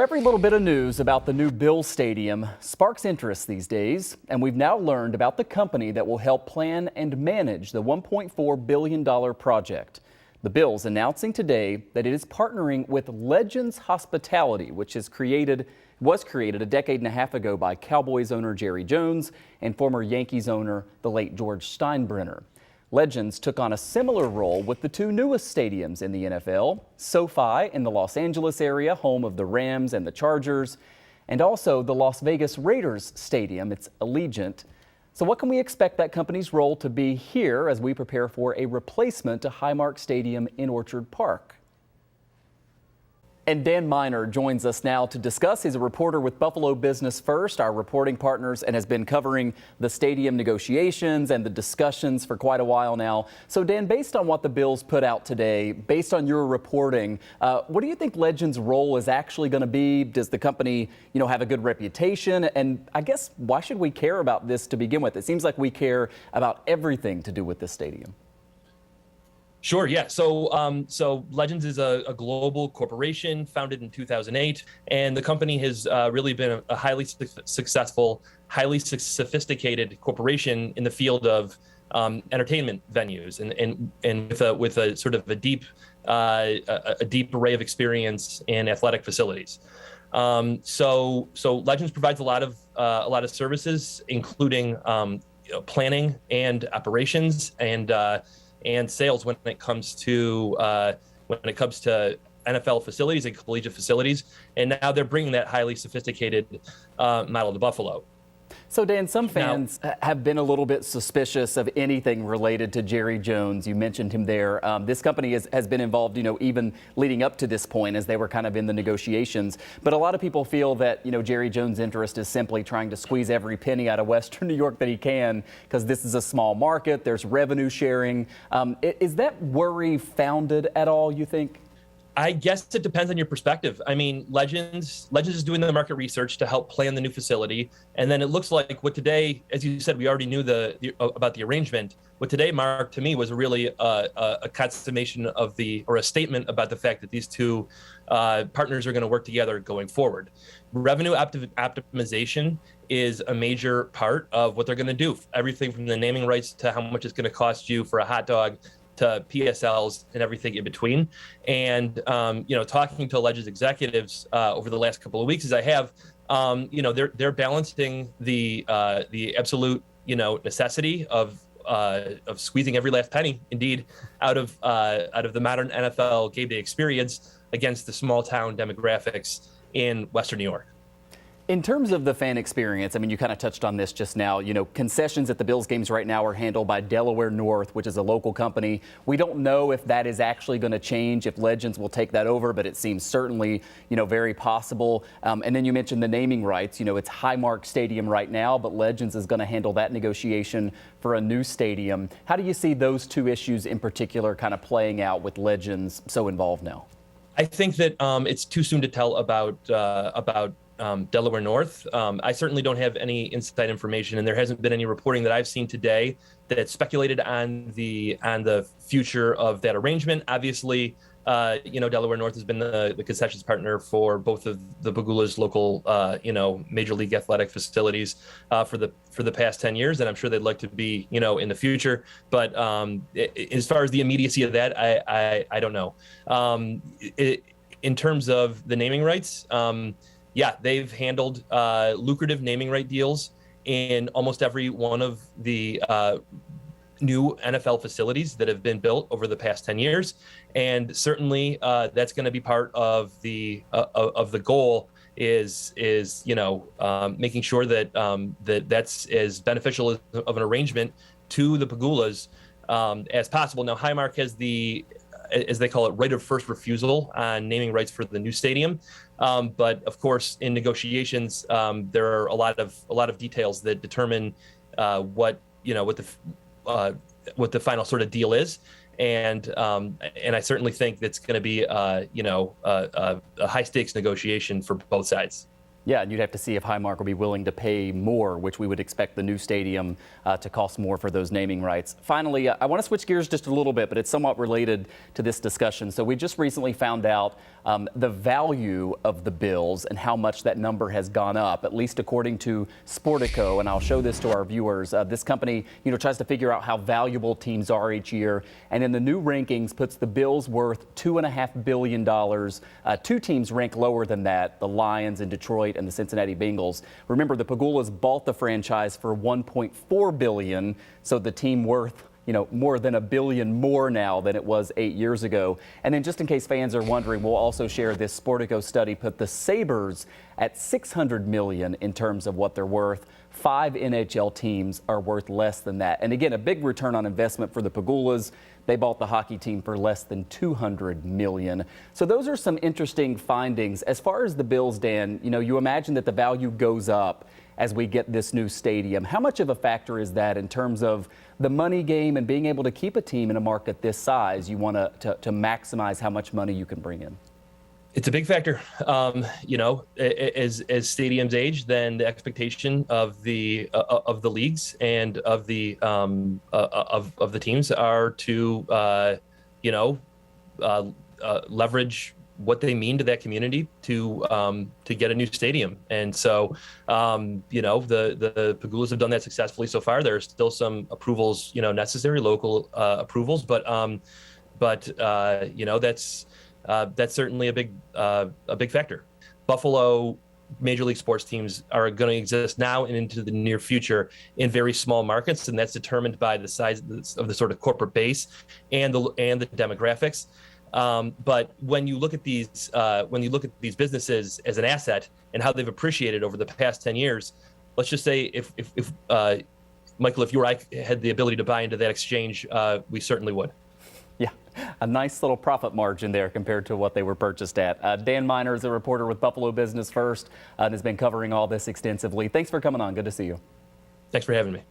Every little bit of news about the new Bills Stadium sparks interest these days, and we've now learned about the company that will help plan and manage the $1.4 billion project. The Bills announcing today that it is partnering with Legends Hospitality, which was created a decade and a half ago by Cowboys owner Jerry Jones and former Yankees owner, the late George Steinbrenner. Legends took on a similar role with the two newest stadiums in the NFL, SoFi in the Los Angeles area, home of the Rams and the Chargers, and also the Las Vegas Raiders Stadium, it's Allegiant. So what can we expect that company's role to be here as we prepare for a replacement to Highmark Stadium in Orchard Park? And Dan Miner joins us now to discuss. He's a reporter with Buffalo Business First, our reporting partners, and has been covering the stadium negotiations and the discussions for quite a while now. So Dan, based on what the Bills put out today, based on your reporting, what do you think Legends' role is actually going to be? Does the company, have a good reputation? And I guess, why should we care about this to begin with? It seems like we care about everything to do with this stadium. Sure. Yeah. So Legends is a global corporation founded in 2008, and the company has really been a highly successful, highly sophisticated corporation in the field of entertainment venues, and with a sort of a deep array of experience in athletic facilities. So Legends provides a lot of services, including planning and operations and sales when it comes to NFL facilities and collegiate facilities, and now they're bringing that highly sophisticated model to Buffalo. So Dan, some fans have been a little bit suspicious of anything related to Jerry Jones. You mentioned him there. This company has been involved, even leading up to this point as they were kind of in the negotiations. But a lot of people feel that, Jerry Jones' interest is simply trying to squeeze every penny out of Western New York that he can, because this is a small market. There's revenue sharing. Is that worry founded at all, you think? I guess it depends on your perspective. I mean, Legends is doing the market research to help plan the new facility, and then it looks like what today, as you said, we already knew about the arrangement. What today marked to me was really a consummation of a statement about the fact that these two partners are going to work together going forward. Revenue optimization is a major part of what they're going to do. Everything from the naming rights to how much it's going to cost you for a hot dog, to PSLs and everything in between. And, talking to Legends executives over the last couple of weeks, as I have, they're balancing the absolute, necessity of squeezing every last penny, indeed, out of the modern NFL game day experience against the small town demographics in Western New York. In terms of the fan experience, you kind of touched on this just now. Concessions at the Bills games right now are handled by Delaware North, which is a local company. We don't know if that is actually going to change, if Legends will take that over, but it seems certainly, very possible. And then you mentioned the naming rights. It's Highmark Stadium right now, but Legends is going to handle that negotiation for a new stadium. How do you see those two issues in particular kind of playing out with Legends so involved now? I think that it's too soon to tell about Delaware North. I certainly don't have any inside information, and there hasn't been any reporting that I've seen today that speculated on the future of that arrangement. Obviously, Delaware North has been the concessions partner for both of the Pegula's local, Major League athletic facilities for the past 10 years, and I'm sure they'd like to be, in the future. But as far as the immediacy of that, I don't know. In terms of the naming rights, yeah, they've handled lucrative naming right deals in almost every one of the new NFL facilities that have been built over the past 10 years. And certainly that's going to be part of the goal is making sure that that's as beneficial of an arrangement to the Pegulas as possible. Now, Highmark has as they call it, right of first refusal on naming rights for the new stadium. But of course, in negotiations, there are a lot of details that determine what the final sort of deal is. And I certainly think that's going to be a high stakes negotiation for both sides. Yeah, and you'd have to see if Highmark will be willing to pay more, which we would expect the new stadium to cost more for those naming rights. Finally, I want to switch gears just a little bit, but it's somewhat related to this discussion. So we just recently found out the value of the Bills and how much that number has gone up, at least according to Sportico. And I'll show this to our viewers. This company, tries to figure out how valuable teams are each year. And in the new rankings, puts the Bills worth $2.5 billion. Two teams rank lower than that, the Lions in Detroit and the Cincinnati Bengals. Remember, the Pagulas bought the franchise for $1.4 billion, so the team worth more than $1 billion more now than it was 8 years ago. And then, just in case fans are wondering, we'll also share this Sportico study put the Sabres at $600 million in terms of what they're worth. 5 NHL teams are worth less than that. And again, a big return on investment for the Pagulas. They bought the hockey team for less than $200 million. So those are some interesting findings. As far as the Bills, Dan, you imagine that the value goes up as we get this new stadium. How much of a factor is that in terms of the money game and being able to keep a team in a market this size? You want to maximize how much money you can bring in. It's a big factor. As stadiums age, then the expectation of the leagues and of the teams are to leverage what they mean to that community to get a new stadium. And so the Pagulas have done that successfully so far. There are still some approvals necessary, local approvals, but that's certainly a big factor. Buffalo Major League Sports teams are going to exist now and into the near future in very small markets, and that's determined by the size of the sort of corporate base and the demographics. But when you look at these businesses as an asset and how they've appreciated over the past 10 years, let's just say if Michael, if you or I had the ability to buy into that exchange, we certainly would. Yeah, a nice little profit margin there compared to what they were purchased at. Dan Miner is a reporter with Buffalo Business First and has been covering all this extensively. Thanks for coming on. Good to see you. Thanks for having me.